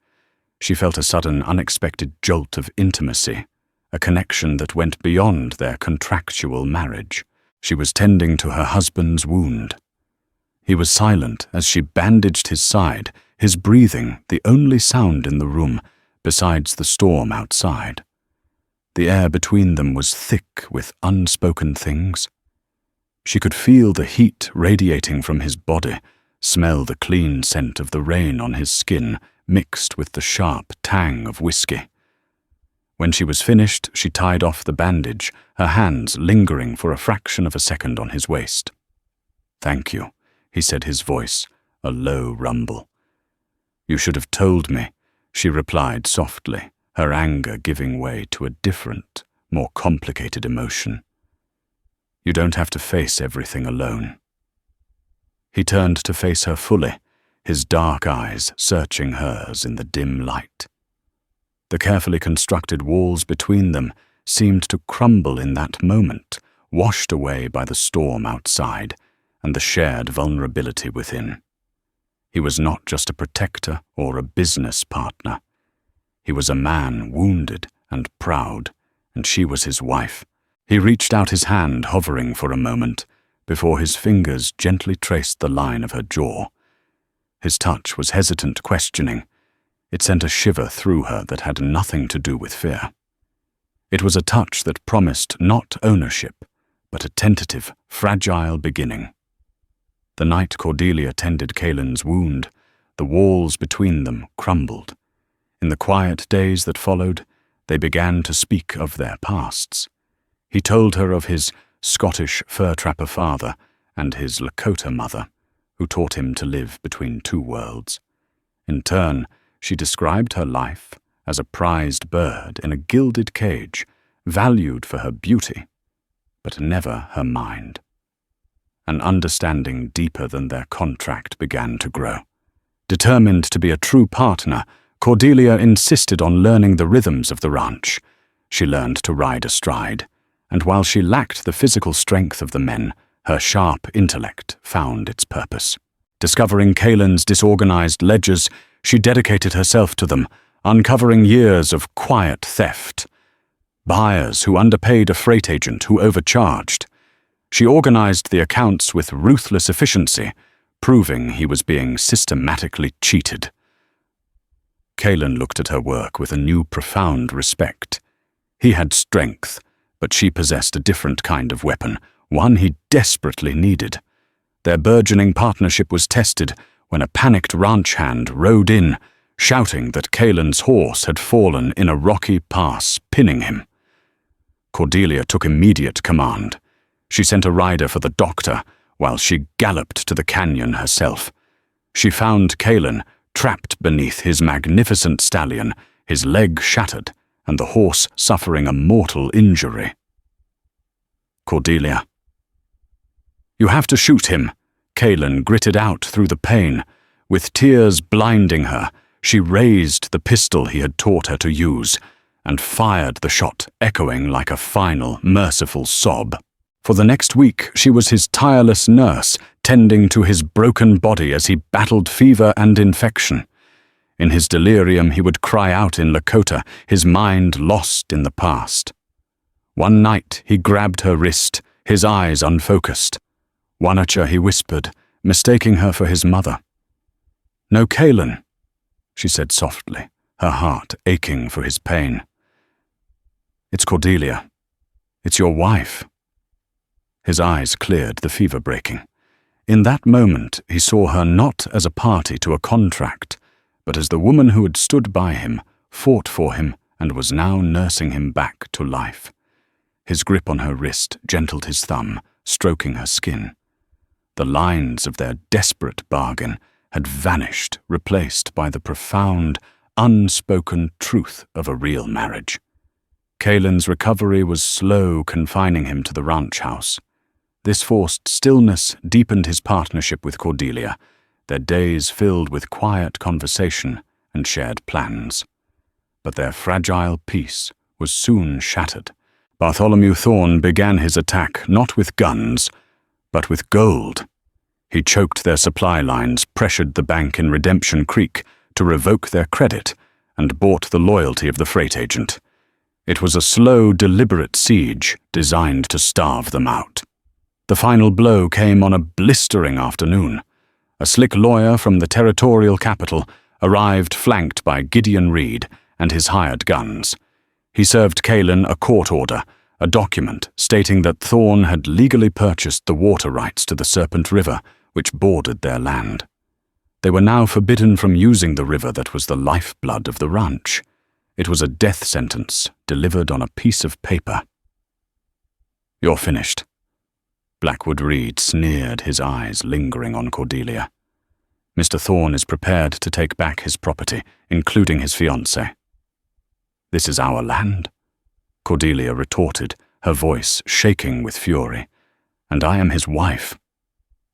[SPEAKER 1] She felt a sudden, unexpected jolt of intimacy, a connection that went beyond their contractual marriage. She was tending to her husband's wound. He was silent as she bandaged his side, his breathing the only sound in the room, besides the storm outside. The air between them was thick with unspoken things. She could feel the heat radiating from his body, smell the clean scent of the rain on his skin, mixed with the sharp tang of whiskey. When she was finished, she tied off the bandage, her hands lingering for a fraction of a second on his waist. "Thank you," he said, his voice a low rumble. "You should have told me," she replied softly, her anger giving way to a different, more complicated emotion. You don't have to face everything alone. He turned to face her fully, his dark eyes searching hers in the dim light. The carefully constructed walls between them seemed to crumble in that moment, washed away by the storm outside and the shared vulnerability within. He was not just a protector or a business partner. He was a man wounded and proud, and she was his wife. He reached out his hand, hovering for a moment, before his fingers gently traced the line of her jaw. His touch was hesitant, questioning. It sent a shiver through her that had nothing to do with fear. It was a touch that promised not ownership, but a tentative, fragile beginning. The night Cordelia tended Kaelin's wound, the walls between them crumbled. In the quiet days that followed, they began to speak of their pasts. He told her of his Scottish fur-trapper father and his Lakota mother, who taught him to live between two worlds. In turn, she described her life as a prized bird in a gilded cage, valued for her beauty, but never her mind. An understanding deeper than their contract began to grow. Determined to be a true partner, Cordelia insisted on learning the rhythms of the ranch. She learned to ride astride, and while she lacked the physical strength of the men, her sharp intellect found its purpose. Discovering Kaelin's disorganized ledgers, she dedicated herself to them, uncovering years of quiet theft. Buyers who underpaid a freight agent who overcharged. She organized the accounts with ruthless efficiency, proving he was being systematically cheated. Kaelin looked at her work with a new profound respect. He had strength, but she possessed a different kind of weapon, one he desperately needed. Their burgeoning partnership was tested when a panicked ranch hand rode in, shouting that Kaelin's horse had fallen in a rocky pass, pinning him. Cordelia took immediate command. She sent a rider for the doctor, while she galloped to the canyon herself. She found Kaelin trapped beneath his magnificent stallion, his leg shattered, and the horse suffering a mortal injury. Cordelia. "You have to shoot him," Kaelin gritted out through the pain. With tears blinding her, she raised the pistol he had taught her to use, and fired the shot, echoing like a final, merciful sob. For the next week, she was his tireless nurse, tending to his broken body as he battled fever and infection. In his delirium, he would cry out in Lakota, his mind lost in the past. One night, he grabbed her wrist, his eyes unfocused. "Wanacha," he whispered, mistaking her for his mother. "No, Kaelin," she said softly, her heart aching for his pain. "It's Cordelia. It's your wife." His eyes cleared, the fever breaking. In that moment, he saw her not as a party to a contract, but as the woman who had stood by him, fought for him, and was now nursing him back to life. His grip on her wrist gentled his thumb, stroking her skin. The lines of their desperate bargain had vanished, replaced by the profound, unspoken truth of a real marriage. Kaelin's recovery was slow, confining him to the ranch house. This forced stillness deepened his partnership with Cordelia, their days filled with quiet conversation and shared plans. But their fragile peace was soon shattered. Bartholomew Thorne began his attack not with guns, but with gold. He choked their supply lines, pressured the bank in Redemption Creek to revoke their credit, and bought the loyalty of the freight agent. It was a slow, deliberate siege designed to starve them out. The final blow came on a blistering afternoon. A slick lawyer from the territorial capital arrived flanked by Gideon Reed and his hired guns. He served Kaelin a court order, a document stating that Thorne had legally purchased the water rights to the Serpent River, which bordered their land. They were now forbidden from using the river that was the lifeblood of the ranch. It was a death sentence delivered on a piece of paper. "You're finished." Blackwood Reed sneered, his eyes lingering on Cordelia. "Mr. Thorne is prepared to take back his property, including his fiancée." "This is our land," Cordelia retorted, her voice shaking with fury. "And I am his wife."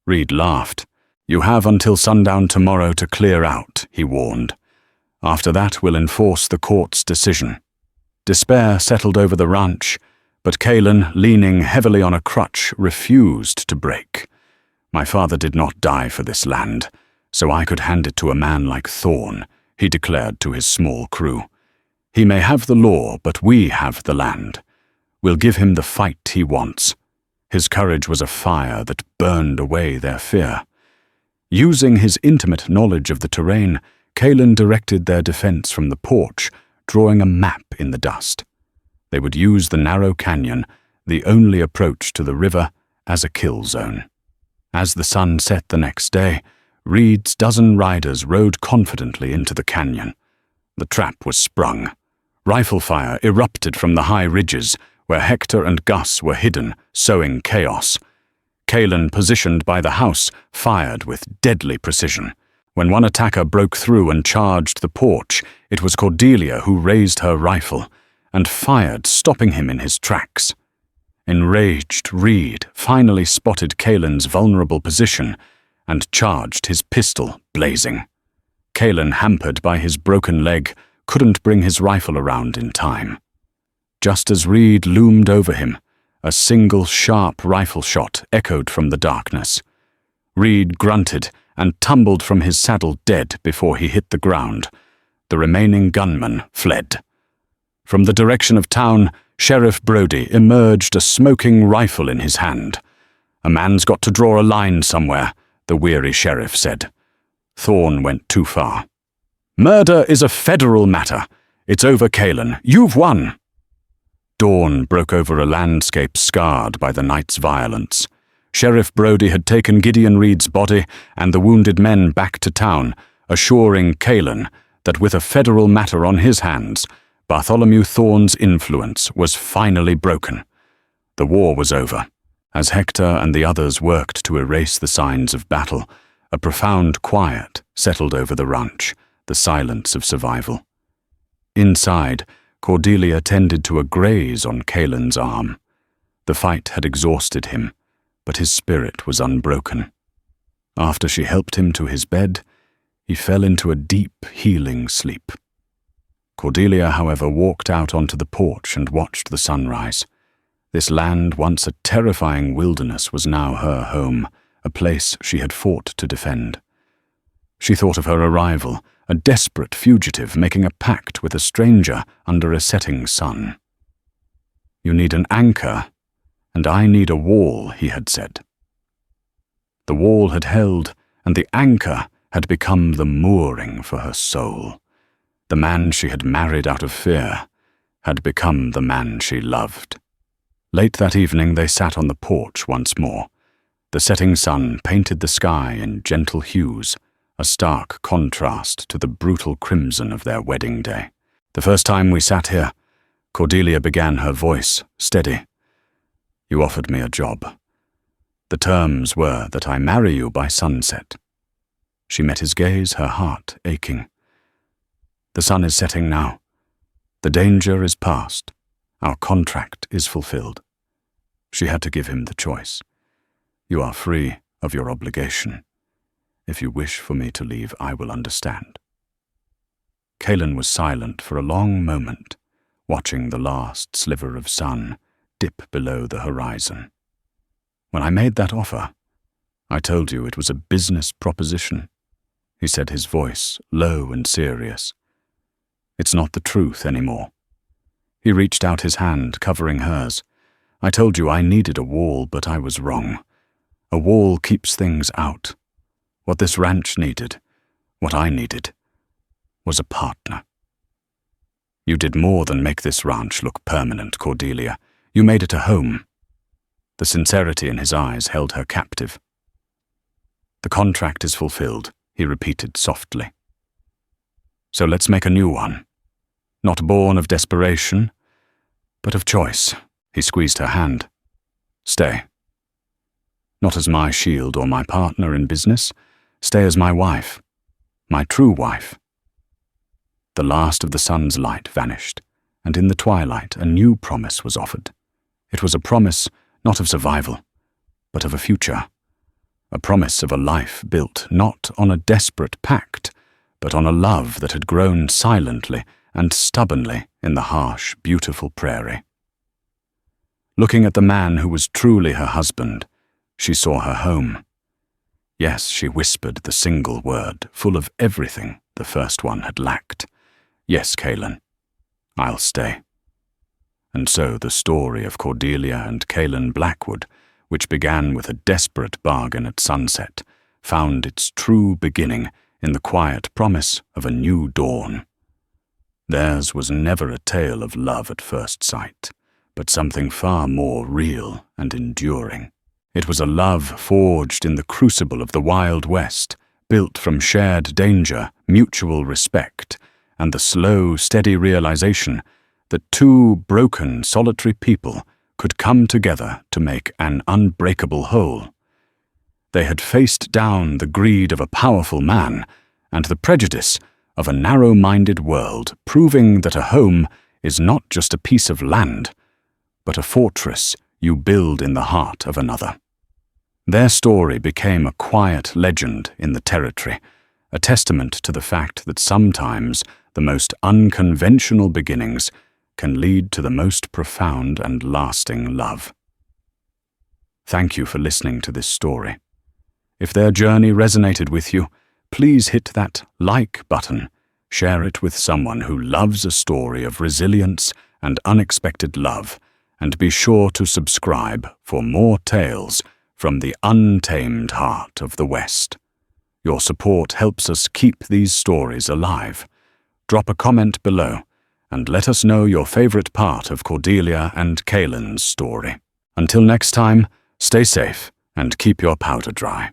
[SPEAKER 1] Reed laughed. "You have until sundown tomorrow to clear out," he warned. "After that, we'll enforce the court's decision." Despair settled over the ranch, but Callan, leaning heavily on a crutch, refused to break. "My father did not die for this land, so I could hand it to a man like Thorn," he declared to his small crew. "He may have the law, but we have the land. We'll give him the fight he wants." His courage was a fire that burned away their fear. Using his intimate knowledge of the terrain, Callan directed their defense from the porch, drawing a map in the dust. They would use the narrow canyon, the only approach to the river, as a kill zone. As the sun set the next day, Reed's dozen riders rode confidently into the canyon. The trap was sprung. Rifle fire erupted from the high ridges, where Hector and Gus were hidden, sowing chaos. Callan, positioned by the house, fired with deadly precision. When one attacker broke through and charged the porch, it was Cordelia who raised her rifle and fired, stopping him in his tracks. Enraged, Reed finally spotted Callan's vulnerable position and charged, his pistol blazing. Callan, hampered by his broken leg, couldn't bring his rifle around in time. Just as Reed loomed over him, a single sharp rifle shot echoed from the darkness. Reed grunted and tumbled from his saddle dead before he hit the ground. The remaining gunman fled. From the direction of town, Sheriff Brody emerged, a smoking rifle in his hand. "A man's got to draw a line somewhere," the weary sheriff said. Thorn went too far. "Murder is a federal matter. It's over, Callan. You've won." Dawn broke over a landscape scarred by the night's violence. Sheriff Brody had taken Gideon Reed's body and the wounded men back to town, assuring Callan that with a federal matter on his hands, Bartholomew Thorn's influence was finally broken. The war was over. As Hector and the others worked to erase the signs of battle, a profound quiet settled over the ranch, the silence of survival. Inside, Cordelia tended to a graze on Callan's arm. The fight had exhausted him, but his spirit was unbroken. After she helped him to his bed, he fell into a deep, healing sleep. Cordelia, however, walked out onto the porch and watched the sunrise. This land, once a terrifying wilderness, was now her home, a place she had fought to defend. She thought of her arrival, a desperate fugitive making a pact with a stranger under a setting sun. "You need an anchor, and I need a wall," he had said. The wall had held, and the anchor had become the mooring for her soul. The man she had married out of fear had become the man she loved. Late that evening they sat on the porch once more. The setting sun painted the sky in gentle hues, a stark contrast to the brutal crimson of their wedding day. "The first time we sat here," Cordelia began, her voice steady, "you offered me a job. The terms were that I marry you by sunset." She met his gaze, her heart aching. "The sun is setting now. The danger is past. Our contract is fulfilled." She had to give him the choice. "You are free of your obligation. If you wish for me to leave, I will understand." Callan was silent for a long moment, watching the last sliver of sun dip below the horizon. "When I made that offer, I told you it was a business proposition," he said, his voice low and serious. "It's not the truth anymore." He reached out his hand, covering hers. "I told you I needed a wall, but I was wrong. A wall keeps things out. What this ranch needed, what I needed, was a partner." "You did more than make this ranch look permanent, Cordelia. You made it a home." The sincerity in his eyes held her captive. "The contract is fulfilled," he repeated softly. "So let's make a new one. Not born of desperation, but of choice." He squeezed her hand. "Stay. Not as my shield or my partner in business. Stay as my wife, my true wife." The last of the sun's light vanished, and in the twilight a new promise was offered. It was a promise not of survival, but of a future. A promise of a life built not on a desperate pact, but on a love that had grown silently and stubbornly in the harsh, beautiful prairie. Looking at the man who was truly her husband, she saw her home. Yes, she whispered the single word, full of everything the first one had lacked. Yes, Callan, I'll stay. And so the story of Cordelia and Callan Blackwood, which began with a desperate bargain at sunset, found its true beginning in the quiet promise of a new dawn. Theirs was never a tale of love at first sight, but something far more real and enduring. It was a love forged in the crucible of the Wild West, built from shared danger, mutual respect, and the slow, steady realization that two broken, solitary people could come together to make an unbreakable whole. They had faced down the greed of a powerful man and the prejudice of a narrow-minded world, proving that a home is not just a piece of land, but a fortress you build in the heart of another. Their story became a quiet legend in the territory, a testament to the fact that sometimes the most unconventional beginnings can lead to the most profound and lasting love. Thank you for listening to this story. If their journey resonated with you, please hit that like button, share it with someone who loves a story of resilience and unexpected love, and be sure to subscribe for more tales from the untamed heart of the West. Your support helps us keep these stories alive. Drop a comment below and let us know your favorite part of Cordelia and Callan's story. Until next time, stay safe and keep your powder dry.